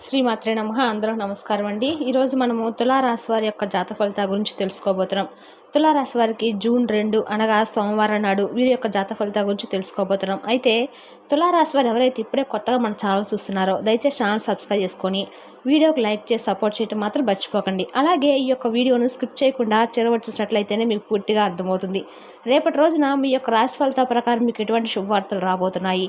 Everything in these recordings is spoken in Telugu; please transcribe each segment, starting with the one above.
శ్రీమాత్రే నమః. అందరూ నమస్కారం అండి. ఈరోజు మనము తులారాశి వారి యొక్క జాతక ఫలితాల గురించి తెలుసుకోబోతున్నాం. తులారాశి వారికి జూన్ 2 అనగా సోమవారం నాడు వీరి యొక్క జాతక ఫలితాల గురించి తెలుసుకోబోతున్నాం. అయితే తులారాశి వారు ఎవరైతే ఇప్పుడే కొత్తగా మన ఛానల్ చూస్తున్నారో దయచేసి ఛానల్ సబ్స్క్రైబ్ చేసుకొని వీడియోకి లైక్ చేసి సపోర్ట్ చేయడం మాత్రం మర్చిపోకండి. అలాగే ఈ యొక్క వీడియోను స్కిప్ చేయకుండా చివరి చూసినట్లయితేనే మీకు పూర్తిగా అర్థమవుతుంది. రేపటి రోజున మీ యొక్క రాశి ఫలితాల ప్రకారం మీకు ఎటువంటి శుభవార్తలు రాబోతున్నాయి,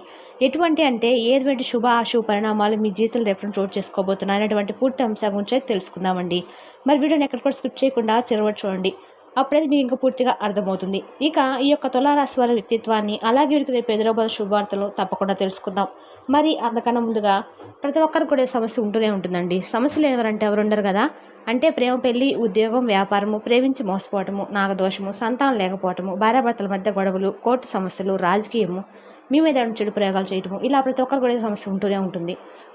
ఎటువంటి అంటే ఏటువంటి శుభ అశుభ పరిణామాలు మీ జీవితంలో రేపటి చోటు చేసుకోబోతున్నాయి అనేటువంటి పూర్తి అంశం గురించి తెలుసుకుందామండి. మరి వీడియోని ఎక్కడ కూడా స్కిప్ చేయకుండా చివరి చూడండి, అప్పుడైతే మీకు ఇంకా పూర్తిగా అర్థమవుతుంది. ఇక ఈ యొక్క తులారాశి వారి వ్యక్తిత్వాన్ని అలాగే వీరికి రేపు ఎదురబోయే శుభవార్తలు తప్పకుండా తెలుసుకుందాం. మరి అంతకన్నా ముందుగా ప్రతి ఒక్కరికి కూడా సమస్య ఉంటూనే ఉంటుందండి. సమస్యలు ఎవరంటే ఎవరు ఉండరు కదా. అంటే ప్రేమ, పెళ్లి, ఉద్యోగం, వ్యాపారము, ప్రేమించి మోసపోవటము, నాగదోషము, సంతానం లేకపోవటము, భార్యాభర్తల మధ్య గొడవలు, కోర్టు సమస్యలు, రాజకీయము, మీ మీద చెడు ప్రయోగాలు చేయటము, ఇలా ప్రతి ఒక్కరు కూడా సమస్య ఉంటూనే ఉంటుంది.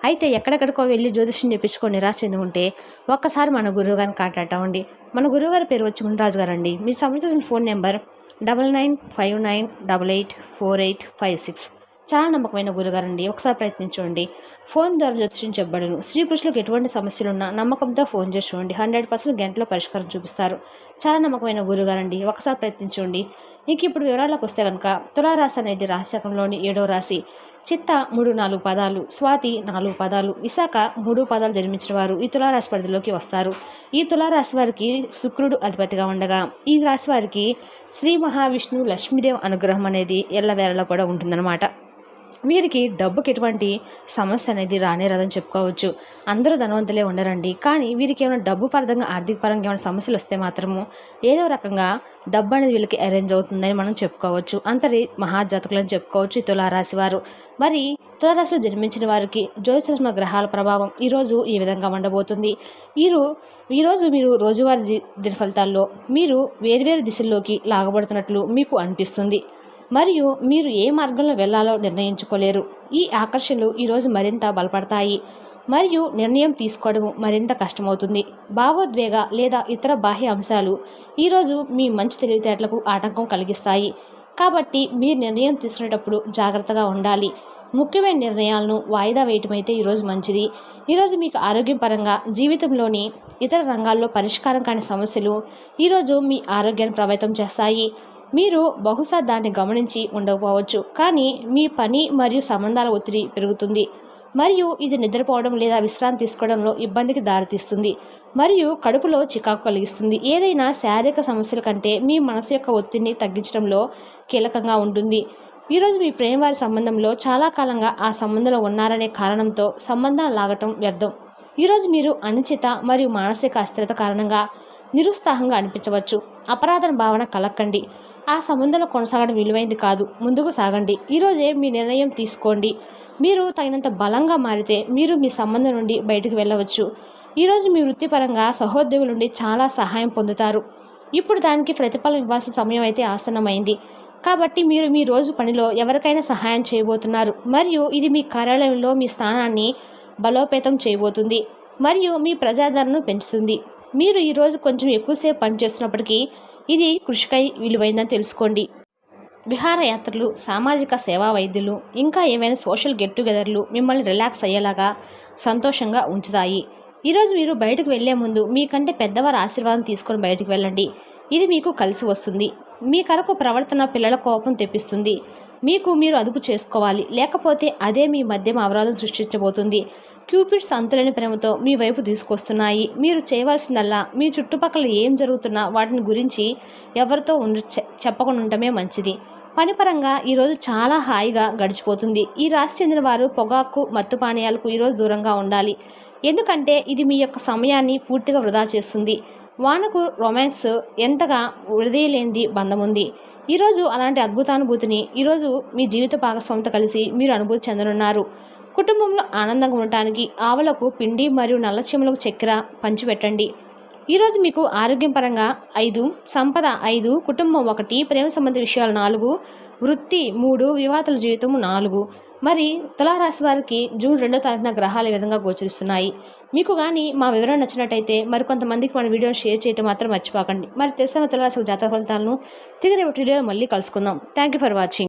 అయితే ఎక్కడెక్కడికో వెళ్ళి జ్యోతిష్యం చెప్పించుకొని నిరాశ చెంది ఉంటే ఒక్కసారి మన గురువు గారిని కాంటాక్ట్ అవ్వండి. మన గురువుగారి పేరు వచ్చి మునిరాజు గారు అండి. మీరు సంప్రదించిన ఫోన్ నెంబర్ 9959984856. చాలా నమ్మకమైన గురుగారండి. ఒకసారి ప్రయత్నించండి. ఫోన్ ద్వారా జ్యోతిష్యం చెప్పబడును. స్త్రీ పురుషులకు ఎటువంటి సమస్యలున్నా నమ్మకంతో ఫోన్ చేసి చూడండి. 100% గంటలో పరిష్కారం చూపిస్తారు. చాలా నమ్మకమైన గురుగారండి. ఒకసారి ప్రయత్నించండి. ఇంక ఇప్పుడు వివరాలకు వస్తే కనుక తులారాశి అనేది రాశిచక్రంలోని 7వ రాశి. చిత్త 3-4 పదాలు, స్వాతి 4 పదాలు, విశాఖ 3 పదాలు జన్మించిన వారు ఈ తులారాశి పరిధిలోకి వస్తారు. ఈ తులారాశి వారికి శుక్రుడు అధిపతిగా ఉండగా ఈ రాశి వారికి శ్రీ మహావిష్ణువు లక్ష్మీదేవి అనుగ్రహం అనేది ఎల్లవేళలా కూడా ఉంటుందన్నమాట. వీరికి డబ్బుకి ఎటువంటి సమస్య అనేది రానేరాదని చెప్పుకోవచ్చు. అందరూ ధనవంతులే ఉండరండి. కానీ వీరికి ఏమైనా డబ్బు పరంగా ఆర్థిక పరంగా ఏమైనా సమస్యలు వస్తే మాత్రము ఏదో రకంగా డబ్బు అనేది వీళ్ళకి అరేంజ్ అవుతుందని మనం చెప్పుకోవచ్చు. అంతటి మహాజాతకులని చెప్పుకోవచ్చు ఈ తులారాశి వారు. మరి తులారాశిలో జన్మించిన వారికి జ్యోతిష గ్రహాల ప్రభావం ఈరోజు ఈ విధంగా ఉండబోతుంది. ఈరోజు మీరు రోజువారీ దిన ఫలితాల్లో మీరు వేర్వేరు దిశల్లోకి లాగబడుతున్నట్లు మీకు అనిపిస్తుంది. మరియు మీరు ఏ మార్గంలో వెళ్ళాలో నిర్ణయించుకోలేరు. ఈ ఆకర్షణలు ఈరోజు మరింత బలపడతాయి మరియు నిర్ణయం తీసుకోవడం మరింత కష్టమవుతుంది. భావోద్వేగ లేదా ఇతర బాహ్య అంశాలు ఈరోజు మీ మంచి తెలివితేటలకు ఆటంకం కలిగిస్తాయి. కాబట్టి మీరు నిర్ణయం తీసుకునేటప్పుడు జాగ్రత్తగా ఉండాలి. ముఖ్యమైన నిర్ణయాలను వాయిదా వేయటం అయితే ఈరోజు మంచిది. ఈరోజు మీకు ఆరోగ్యపరంగా జీవితంలోని ఇతర రంగాల్లో పరిష్కారం కాని సమస్యలు ఈరోజు మీ ఆరోగ్యాన్ని ప్రభావితం చేస్తాయి. మీరు బహుశా దాన్ని గమనించి ఉండకపోవచ్చు, కానీ మీ పని మరియు సంబంధాల ఒత్తిడి పెరుగుతుంది మరియు ఇది నిద్రపోవడం లేదా విశ్రాంతి తీసుకోవడంలో ఇబ్బందికి దారితీస్తుంది మరియు కడుపులో చికాకు కలిగిస్తుంది. ఏదైనా శారీరక సమస్యల కంటే మీ మనసు యొక్క ఒత్తిడిని తగ్గించడంలో కీలకంగా ఉంటుంది. ఈరోజు మీ ప్రేమవారి సంబంధంలో చాలా కాలంగా ఆ సంబంధంలో ఉన్నారనే కారణంతో సంబంధాలు లాగటం వ్యర్థం. ఈరోజు మీరు అనిశ్చిత మరియు మానసిక అస్థిరత కారణంగా నిరుత్సాహంగా అనిపించవచ్చు. అపరాధన భావన కలక్కండి. ఆ సంబంధంలో కొనసాగడం విలువైంది కాదు. ముందుకు సాగండి. ఈరోజే మీ నిర్ణయం తీసుకోండి. మీరు తగినంత బలంగా మారితే మీరు మీ సంబంధం నుండి బయటకు వెళ్ళవచ్చు. ఈరోజు మీ వృత్తిపరంగా సహోద్యోగుల నుండి చాలా సహాయం పొందుతారు. ఇప్పుడు దానికి ప్రతిఫలం ఇవ్వాల్సిన సమయం అయితే ఆసన్నమైంది. కాబట్టి మీరు మీ రోజు పనిలో ఎవరికైనా సహాయం చేయబోతున్నారు మరియు ఇది మీ కార్యాలయంలో మీ స్థానాన్ని బలోపేతం చేయబోతుంది మరియు మీ ప్రజాదరణను పెంచుతుంది. మీరు ఈరోజు కొంచెం ఎక్కువసేపు పనిచేస్తున్నప్పటికీ ఇది కృషికై విలువైందని తెలుసుకోండి. విహారయాత్రలు, సామాజిక సేవా వైద్యులు, ఇంకా ఏమైనా సోషల్ గెట్ టుగెదర్లు మిమ్మల్ని రిలాక్స్ అయ్యేలాగా సంతోషంగా ఉంచుతాయి. ఈరోజు మీరు బయటకు వెళ్లే ముందు మీకంటే పెద్దవారి ఆశీర్వాదం తీసుకొని బయటకు వెళ్ళండి. ఇది మీకు కలిసి వస్తుంది. మీ కొరకు ప్రవర్తన పిల్లల కోపం తెప్పిస్తుంది. మీరు అదుపు చేసుకోవాలి, లేకపోతే అదే మీ మధ్య అవరోధం సృష్టించబోతుంది. క్యూపిడ్స్ అంతులేని ప్రేమతో మీ వైపు తీసుకొస్తున్నాయి. మీరు చేయవలసిందల్లా మీ చుట్టుపక్కల ఏం జరుగుతున్నా వాటిని గురించి ఎవరితో చెప్పకుండా ఉండటమే మంచిది. పనిపరంగా ఈరోజు చాలా హాయిగా గడిచిపోతుంది. ఈ రాశి చెందిన వారు పొగాకు, మత్తు పానీయాలకు ఈరోజు దూరంగా ఉండాలి, ఎందుకంటే ఇది మీ యొక్క సమయాన్ని పూర్తిగా వృధా చేస్తుంది. వానకు రొమాన్స్ ఎంతగా విడదీయలేనిది బంధం ఉంది. ఈరోజు అలాంటి అద్భుతానుభూతిని ఈరోజు మీ జీవిత భాగస్వామితో కలిసి మీరు అనుభూతి చెందనున్నారు. కుటుంబంలో ఆనందంగా ఉండటానికి ఆవులకు పిండి మరియు నల్ల చీమలకు చక్కెర పంచిపెట్టండి. ఈరోజు మీకు ఆరోగ్యం పరంగా 5, సంపద 5, కుటుంబం 1, ప్రేమ సంబంధ విషయాలు 4, వృత్తి 3, వివాహాల జీవితం 4. మరి తులారాశి వారికి జూన్ 2వ తారీఖున గ్రహాలు ఈ విధంగా గోచరిస్తున్నాయి. మీకు కానీ మా వివరణ నచ్చినట్టయితే మరికొంతమందికి మన వీడియోని షేర్ చేయడం మాత్రం మర్చిపోకండి. మరి తెలిసిన తులారాశి జాతక ఫలితాలను తిరిగి రేపటి వీడియోలో మళ్ళీ కలుసుకుందాం. Thank you for watching.